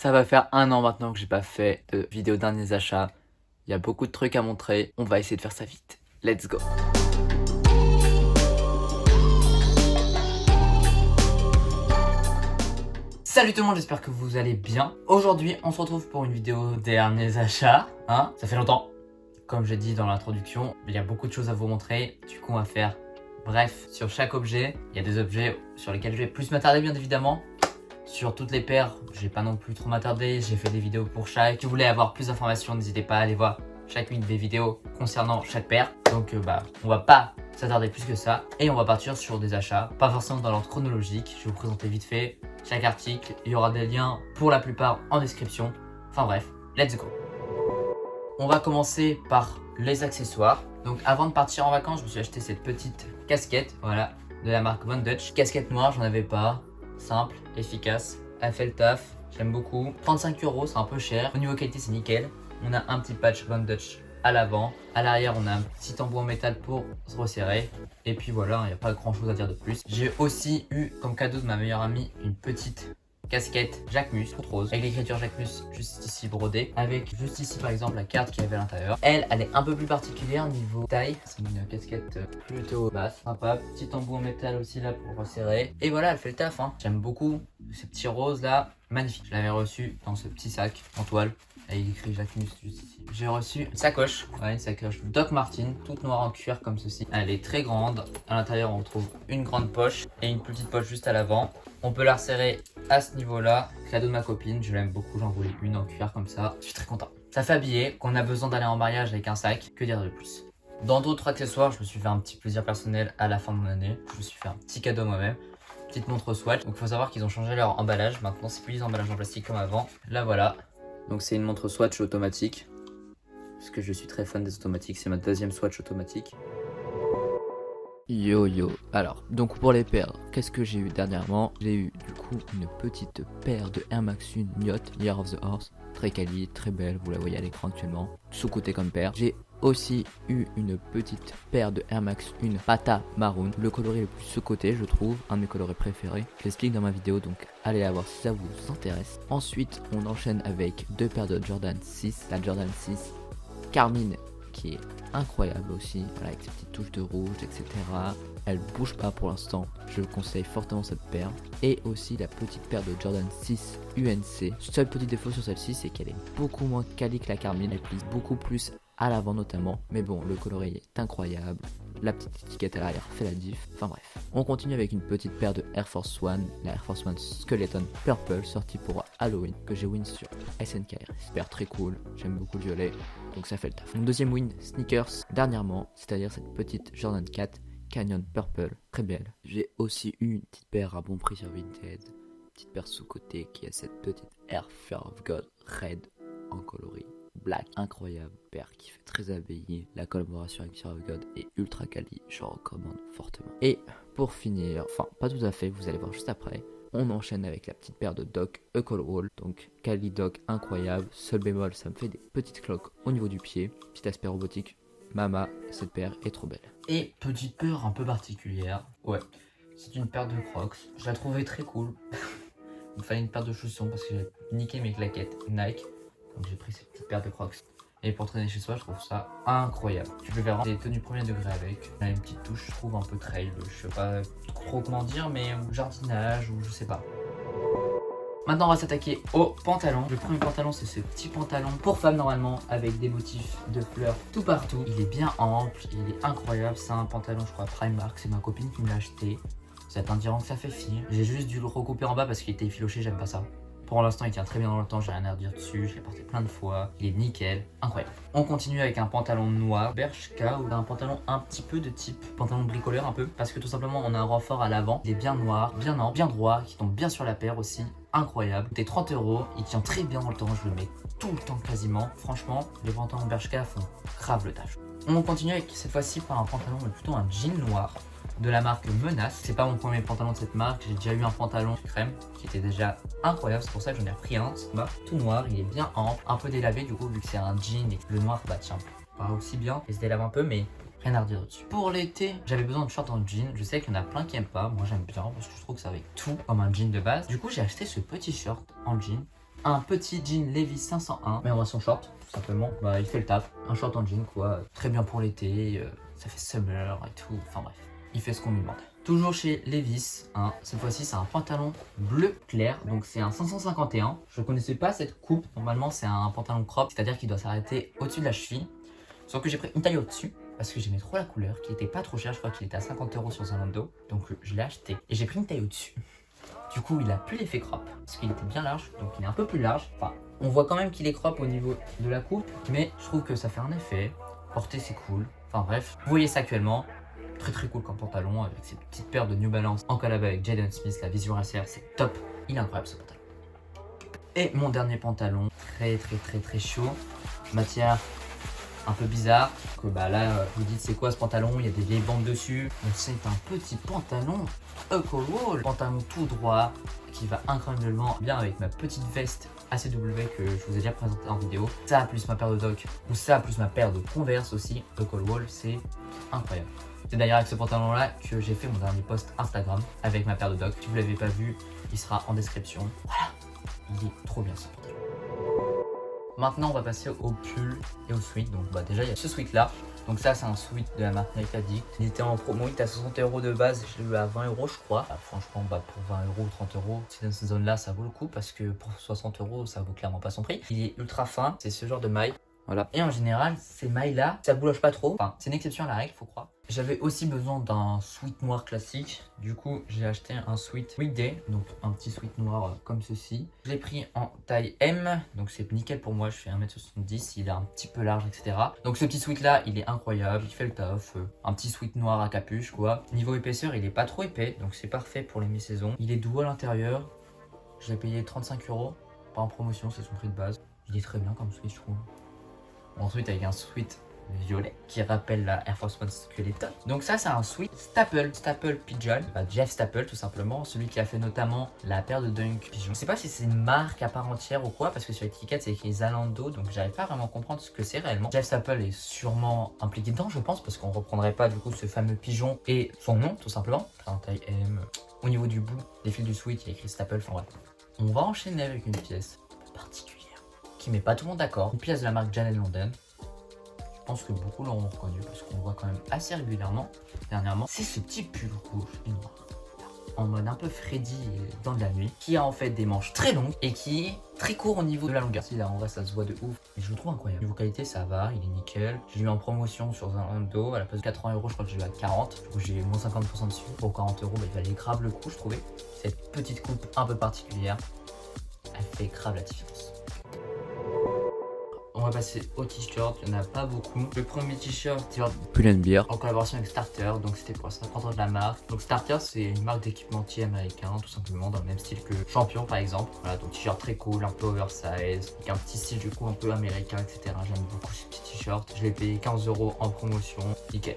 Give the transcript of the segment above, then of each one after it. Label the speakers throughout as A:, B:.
A: Ça va faire 1 an maintenant que j'ai pas fait de vidéo derniers achats. Il y a beaucoup de trucs à montrer. On va essayer de faire ça vite. Let's go. Salut tout le monde, j'espère que vous allez bien. Aujourd'hui, on se retrouve pour une vidéo derniers achats. Ça fait longtemps. Comme j'ai dit dans l'introduction, il y a beaucoup de choses à vous montrer. Du coup, on va faire bref sur chaque objet. Il y a des objets sur lesquels je vais plus m'attarder, bien évidemment. Sur toutes les paires, j'ai pas non plus trop m'attarder, j'ai fait des vidéos pour chaque. Si vous voulez avoir plus d'informations, n'hésitez pas à aller voir chacune des vidéos concernant chaque paire. Donc on va pas s'attarder plus que ça. Et on va partir sur des achats, pas forcément dans l'ordre chronologique. Je vais vous présenter vite fait chaque article. Il y aura des liens pour la plupart en description. Enfin bref, let's go. On va commencer par les accessoires. Donc avant de partir en vacances, je me suis acheté cette petite casquette, voilà, de la marque Von Dutch. Casquette noire, j'en avais pas. Simple, efficace, elle fait le taf, j'aime beaucoup. 35 €, c'est un peu cher. Au niveau qualité, c'est nickel. On a un petit patch Von Dutch à l'avant. À l'arrière, on a un petit embout en métal pour se resserrer. Et puis voilà, il n'y a pas grand chose à dire de plus. J'ai aussi eu comme cadeau de ma meilleure amie une petite casquette Jacquemus, toute rose, avec l'écriture Jacquemus juste ici brodée, avec juste ici par exemple la carte qu'il y avait à l'intérieur. Elle est un peu plus particulière niveau taille, c'est une casquette plutôt basse, sympa, petit embout en métal aussi là pour resserrer. Et voilà, elle fait le taf, J'aime beaucoup ces petits roses là, magnifique. Je l'avais reçu dans ce petit sac en toile, avec écrit Jacquemus juste ici. J'ai reçu une sacoche, une sacoche Doc Martens, toute noire en cuir comme ceci. Elle est très grande, à l'intérieur on retrouve une grande poche et une petite poche juste à l'avant. On peut la resserrer à ce niveau-là. Cadeau de ma copine, je l'aime beaucoup, j'en voulais une en cuir comme ça. Je suis très content. Ça fait habiller, qu'on a besoin d'aller en mariage avec un sac, que dire de plus. Dans d'autres accessoires, je me suis fait un petit plaisir personnel à la fin de mon année. Je me suis fait un petit cadeau moi-même. Petite montre Swatch. Donc il faut savoir qu'ils ont changé leur emballage. Maintenant c'est plus des emballages en plastique comme avant. Là voilà. Donc c'est une montre Swatch automatique. Parce que je suis très fan des automatiques. C'est ma deuxième Swatch automatique.
B: Yo yo, alors donc pour les paires, qu'est-ce que j'ai eu dernièrement? J'ai eu du coup une petite paire de Air Max 1 Yacht Year of the Horse, très quali, très belle, vous la voyez à l'écran actuellement, sous-côté comme paire. J'ai aussi eu une petite paire de Air Max 1 Pata Maroon, le coloris le plus sous-côté je trouve, un de mes coloris préférés. Je l'explique dans ma vidéo donc allez la voir si ça vous intéresse. Ensuite on enchaîne avec deux paires de Jordan 6, la Jordan 6 Carmine qui est incroyable aussi, voilà, avec ses petites touches de rouge, etc. Elle bouge pas pour l'instant, je conseille fortement cette paire. Et aussi la petite paire de Jordan 6 UNC. Seul petit défaut sur celle-ci, c'est qu'elle est beaucoup moins quali que la Carmine, elle plisse beaucoup plus à l'avant notamment. Mais bon, le coloris est incroyable, la petite étiquette à l'arrière fait la diff, enfin bref. On continue avec une petite paire de Air Force One, la Air Force One Skeleton Purple, sortie pour Halloween, que j'ai win sur SNKR. Cette paire très cool, j'aime beaucoup le violet, donc ça fait le taf. Mon deuxième win sneakers dernièrement, c'est-à-dire cette petite Jordan 4 Canyon Purple, très belle. J'ai aussi eu une petite paire à bon prix sur Vinted, petite paire sous-côté qui a cette petite Air Fear of God Red en coloris black, incroyable paire qui fait très habillé. La collaboration avec Fear of God est ultra quali, je recommande fortement. Et pour finir, enfin pas tout à fait, vous allez voir juste après, on enchaîne avec la petite paire de Doc Ecolwall, donc quali Doc incroyable. Seul bémol, ça me fait des petites cloques au niveau du pied, petit aspect robotique. Mama, cette paire est trop belle.
A: Et petite paire un peu particulière, c'est une paire de Crocs. Je la trouvais très cool. Il me fallait une paire de chaussons parce que j'ai niqué mes claquettes Nike. Donc j'ai pris cette petite paire de Crocs. Et pour traîner chez soi, je trouve ça incroyable. Tu peux faire des tenues premier degré avec. Il y a une petite touche, je trouve, un peu trail. Je sais pas trop comment dire, mais jardinage ou je sais pas. Maintenant, on va s'attaquer au pantalon. Le premier pantalon, c'est ce petit pantalon pour femme normalement, avec des motifs de fleurs tout partout. Il est bien ample, il est incroyable. C'est un pantalon, je crois, Primark. C'est ma copine qui me l'a acheté. Vous êtes indirant que ça fait fille. J'ai juste dû le recouper en bas parce qu'il était effiloché, j'aime pas ça. Pour l'instant, il tient très bien dans le temps, j'ai rien à redire dessus. Je l'ai porté plein de fois. Il est nickel, incroyable. On continue avec un pantalon noir, Bershka, ou un pantalon un petit peu de type pantalon bricoleur un peu. Parce que tout simplement, on a un renfort à l'avant. Il est bien noir, bien ample, bien droit, qui tombe bien sur la paire aussi. Incroyable. Il coûtait 30 €. Il tient très bien dans le temps. Je le mets tout le temps quasiment. Franchement, les pantalons Bershka font grave le taf. On continue avec cette fois-ci par un pantalon, mais plutôt un jean noir de la marque Menace. C'est pas mon premier pantalon de cette marque, j'ai déjà eu un pantalon crème qui était déjà incroyable, c'est pour ça que j'en ai repris un, tout noir, il est bien ample, un peu délavé du coup vu que c'est un jean et que le noir tient pas aussi bien, il se délave un peu mais rien à redire dessus. Pour l'été, j'avais besoin de shorts en jean, je sais qu'il y en a plein qui aiment pas, moi j'aime bien parce que je trouve que ça va avec tout comme un jean de base. Du coup j'ai acheté ce petit short en jean un petit jean Levi's 501, mais en version short, tout simplement. Bah, il fait le taf. Un short en jean, quoi. Très bien pour l'été, ça fait summer et tout. Enfin bref, il fait ce qu'on lui demande. Toujours chez Levi's, hein. Cette fois-ci c'est un pantalon bleu clair, donc c'est un 551. Je connaissais pas cette coupe, normalement c'est un pantalon crop, c'est-à-dire qu'il doit s'arrêter au-dessus de la cheville. Sauf que j'ai pris une taille au-dessus, parce que j'aimais trop la couleur, qui était pas trop cher, je crois qu'il était à 50 € sur Zalando. Donc je l'ai acheté, et j'ai pris une taille au-dessus. Du coup il a plus l'effet crop, parce qu'il était bien large, donc il est un peu plus large. Enfin, on voit quand même qu'il est crop au niveau de la coupe, mais je trouve que ça fait un effet. Porter c'est cool, enfin bref, vous voyez ça actuellement. Très cool comme pantalon avec ces petites paires de New Balance en collab avec Jaden Smith, la Vision Racer, c'est top, il est incroyable ce pantalon. Et mon dernier pantalon, très chaud, matière un peu bizarre, que bah là vous dites c'est quoi ce pantalon, il y a des vieilles bandes dessus, donc c'est un petit pantalon Ecolwall, pantalon tout droit qui va incroyablement bien avec ma petite veste ACW que je vous ai déjà présenté en vidéo, ça plus ma paire de Doc ou ça plus ma paire de Converse aussi, Ecolwall, c'est incroyable. C'est d'ailleurs avec ce pantalon là que j'ai fait mon dernier post Instagram avec ma paire de Doc. Si vous l'avez pas vu, il sera en description. Voilà, il est trop bien ce pantalon. Maintenant on va passer au pull et au sweat. Donc bah déjà il y a ce sweat là. Donc ça c'est un sweat de la marque Nike Addict. Il était en promo, il était à 60 € de base, je l'ai eu à 20 € je crois. Bah, franchement bah, pour 20 € ou 30 €, si dans cette zone là ça vaut le coup parce que pour 60 € ça vaut clairement pas son prix. Il est ultra fin, c'est ce genre de maille. Voilà. Et en général, ces mailles-là, ça bouloche pas trop. Enfin, c'est une exception à la règle, faut croire. J'avais aussi besoin d'un sweat noir classique. Du coup, j'ai acheté un sweat weekday, donc un petit sweat noir comme ceci. Je l'ai pris en taille M, donc c'est nickel pour moi. Je fais 1m70, il est un petit peu large, etc. Donc ce petit sweat-là, il est incroyable, il fait le taf. Un petit sweat noir à capuche, quoi. Niveau épaisseur, il est pas trop épais, donc c'est parfait pour les mi-saisons. Il est doux à l'intérieur. Je l'ai payé 35 €. Pas en promotion, c'est son prix de base. Il est très bien comme sweat, je trouve. Ensuite avec un sweat violet qui rappelle la Air Force One Skeleton. Donc ça c'est un sweat Staple Pigeon, bah, Jeff Staple tout simplement, celui qui a fait notamment la paire de Dunk Pigeon. Je sais pas si c'est une marque à part entière ou quoi, parce que sur l'étiquette c'est écrit Zalando, donc j'arrive pas vraiment à comprendre ce que c'est réellement. Jeff Staple est sûrement impliqué dedans je pense, parce qu'on reprendrait pas du coup ce fameux pigeon et son nom tout simplement. En taille M. Au niveau du bout des fils du sweat il est écrit Staple, enfin bref. On va enchaîner avec une pièce particulière qui met pas tout le monde d'accord. Une pièce de la marque Janelle London. Je pense que beaucoup l'auront reconnu parce qu'on le voit quand même assez régulièrement dernièrement. C'est ce petit pull rouge et noir en mode un peu Freddy dans de la nuit, qui a en fait des manches très longues et qui est très court au niveau de la longueur. Si là en vrai ça se voit de ouf et je le trouve incroyable. Niveau qualité ça va, il est nickel. J'ai eu en promotion sur Zalando à la place de 80 €, je crois que j'ai eu à 40. Du coup j'ai moins 50% dessus. Pour 40 €, bah, il valait grave le coup je trouvais. Cette petite coupe un peu particulière, elle fait grave la différence. On va passer au t-shirt, il n'y en a pas beaucoup. Le premier t-shirt,
B: Pull & Bear
A: en collaboration avec Starter, donc c'était pour ça de la marque. Donc Starter c'est une marque d'équipementier américain, tout simplement dans le même style que Champion par exemple. Voilà, donc t-shirt très cool, un peu oversize, avec un petit style du coup un peu américain, etc. J'aime beaucoup ce petit t-shirt. Je l'ai payé 15 € en promotion, nickel,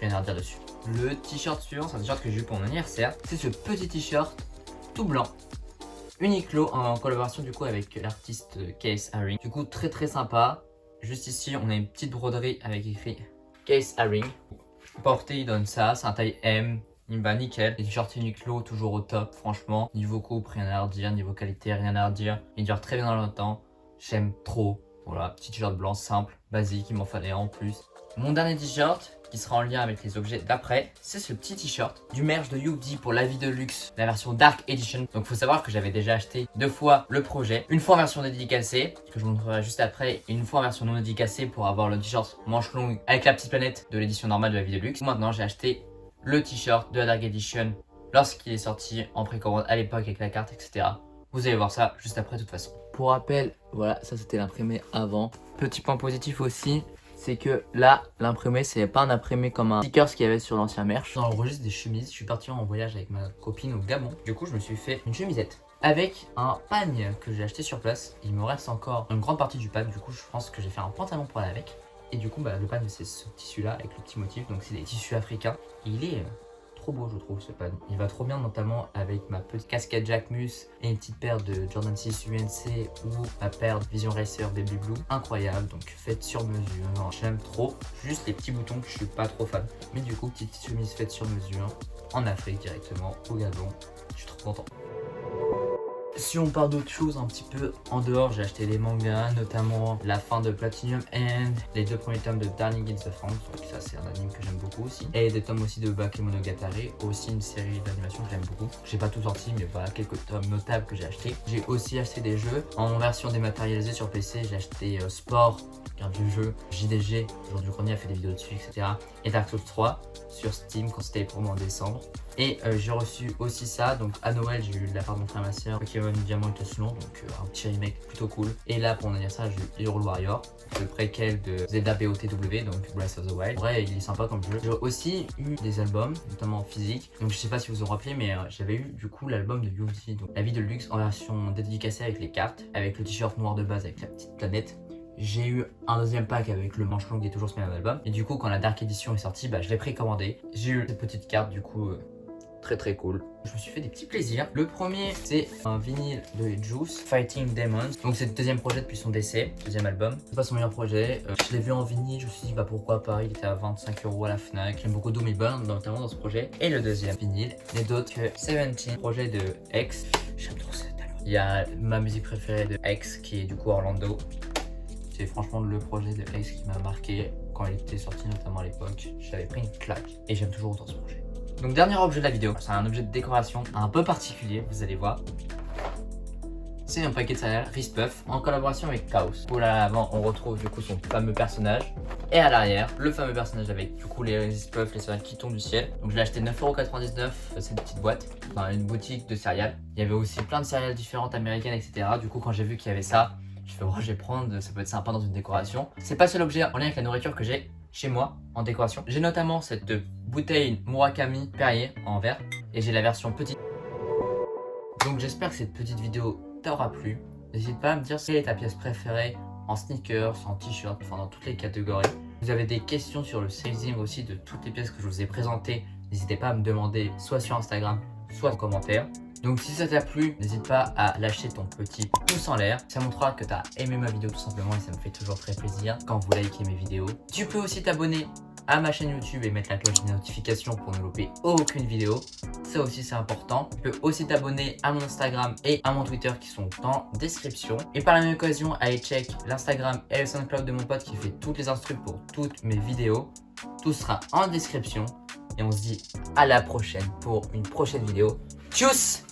A: rien à dire dessus. Le t-shirt suivant, c'est un t-shirt que j'ai eu pour mon anniversaire. C'est ce petit t-shirt tout blanc. Uniqlo en collaboration du coup avec l'artiste Case Haring. Du coup très sympa. Juste ici on a une petite broderie avec écrit Case Haring. Porté il donne ça, c'est un taille M. Il va nickel. Les t-shirts Uniqlo toujours au top franchement. Niveau coupe rien à redire, niveau qualité rien à redire. Il dure très bien dans le temps. J'aime trop. Voilà, petit t-shirt blanc simple, basique, il m'en fallait en plus. Mon dernier t-shirt qui sera en lien avec les objets d'après, c'est ce petit t-shirt du merch de UFD pour la vie de luxe, la version Dark Edition. Donc faut savoir que j'avais déjà acheté 2 fois le projet, une fois en version dédicacée, que je vous montrerai juste après, et une fois en version non dédicacée pour avoir le t-shirt manche longue avec la petite planète de l'édition normale de la vie de luxe. Maintenant j'ai acheté le t-shirt de la Dark Edition lorsqu'il est sorti en précommande à l'époque avec la carte, etc. Vous allez voir ça juste après de toute façon.
B: Pour rappel, voilà, ça c'était l'imprimé avant.
A: Petit point positif aussi, c'est que là, l'imprimé, c'est pas un imprimé comme un sticker qu'il y avait sur l'ancien merch. Dans le registre des chemises, je suis parti en voyage avec ma copine au Gabon. Du coup, je me suis fait une chemisette avec un pagne que j'ai acheté sur place. Il me reste encore une grande partie du pagne. Du coup, je pense que j'ai fait un pantalon pour aller avec. Et du coup, bah, le pagne, c'est ce tissu-là avec le petit motif. Donc, c'est des tissus africains. Et il est trop beau, je trouve, ce pagne. Il va trop bien, notamment avec ma petite casquette Jacquemus et une petite paire de Jordan 6 UNC ou ma paire de Vision Racer Baby Blue. Incroyable, donc faite sur mesure. J'aime trop. Juste les petits boutons que je suis pas trop fan. Mais du coup, petite chemise faite sur mesure en Afrique directement au Gabon. Je suis trop content. Si on parle d'autres choses un petit peu en dehors, j'ai acheté des mangas, notamment la fin de Platinum End, les 2 premiers tomes de Darling in the Franxx, donc ça c'est un anime que j'aime beaucoup aussi, et des tomes aussi de Bakemonogatari, aussi une série d'animation que j'aime beaucoup. J'ai pas tout sorti, mais voilà quelques tomes notables que j'ai acheté. J'ai aussi acheté des jeux en version dématérialisée sur PC. J'ai acheté Sport, carte du jeu, JDG, Jour du Grenier a fait des vidéos dessus, etc. Et Dark Souls 3 sur Steam quand c'était pour moi en décembre. Et j'ai reçu aussi ça, donc à Noël j'ai eu de la part de mon frère et ma soeur Pokémon Diamant et Tesselon, donc un petit remake plutôt cool. Et là pour mon anniversaire j'ai eu Hyrule Warrior, le préquel de Zelda BOTW, donc Breath of the Wild. En vrai il est sympa comme jeu. J'ai aussi eu des albums, notamment en physique, donc je sais pas si vous vous rappelez, mais j'avais eu du coup l'album de Yuji, donc la vie de luxe en version dédicacée avec les cartes, avec le t-shirt noir de base avec la petite planète. J'ai eu un deuxième pack avec le manche longue et toujours ce même album. Et du coup quand la Dark Edition est sortie, je l'ai précommandé. J'ai eu cette petite carte du coup très cool. Je me suis fait des petits plaisirs. Le premier c'est un vinyle de Juice, Fighting Demons. Donc c'est le deuxième projet depuis son décès, deuxième album. C'est pas son meilleur projet. Je l'ai vu en vinyle, je me suis dit pourquoi pas, il était à 25 € à la Fnac. J'aime beaucoup Doom Burn notamment dans ce projet. Et le deuxième vinyle n'est d'autre que 17, projet de X. J'aime trop cet album. Il y a ma musique préférée de X qui est du coup Orlando. C'est franchement le projet de X qui m'a marqué quand il était sorti, notamment à l'époque. J'avais pris une claque et j'aime toujours autant ce projet. Donc dernier objet de la vidéo, c'est un objet de décoration un peu particulier, vous allez voir. C'est un paquet de céréales Reese Puff en collaboration avec Chaos. Pour l'avant, on retrouve du coup son fameux personnage. Et à l'arrière, le fameux personnage avec du coup les Reese Puff, les céréales qui tombent du ciel. Donc je l'ai acheté 9,99 € cette petite boîte, dans une boutique de céréales. Il y avait aussi plein de céréales différentes américaines, etc. Du coup quand j'ai vu qu'il y avait ça, je fais je vais prendre, ça peut être sympa dans une décoration. C'est pas le seul objet en lien avec la nourriture que j'ai chez moi en décoration. J'ai notamment cette bouteille Murakami Perrier en verre et j'ai la version petite. Donc j'espère que cette petite vidéo t'aura plu. N'hésite pas à me dire quelle est ta pièce préférée en sneakers, en t-shirt, enfin dans toutes les catégories. Vous avez des questions sur le sizing aussi de toutes les pièces que je vous ai présentées. N'hésitez pas à me demander soit sur Instagram, soit en commentaire. Donc si ça t'a plu, n'hésite pas à lâcher ton petit pouce en l'air. Ça montrera que tu as aimé ma vidéo tout simplement et ça me fait toujours très plaisir quand vous likez mes vidéos. Tu peux aussi t'abonner à ma chaîne YouTube et mettre la cloche de notification pour ne louper aucune vidéo. Ça aussi c'est important. Tu peux aussi t'abonner à mon Instagram et à mon Twitter qui sont en description. Et par la même occasion, allez check l'Instagram et le SoundCloud de mon pote qui fait toutes les instructions pour toutes mes vidéos. Tout sera en description. Et on se dit à la prochaine pour une prochaine vidéo. Tchuss!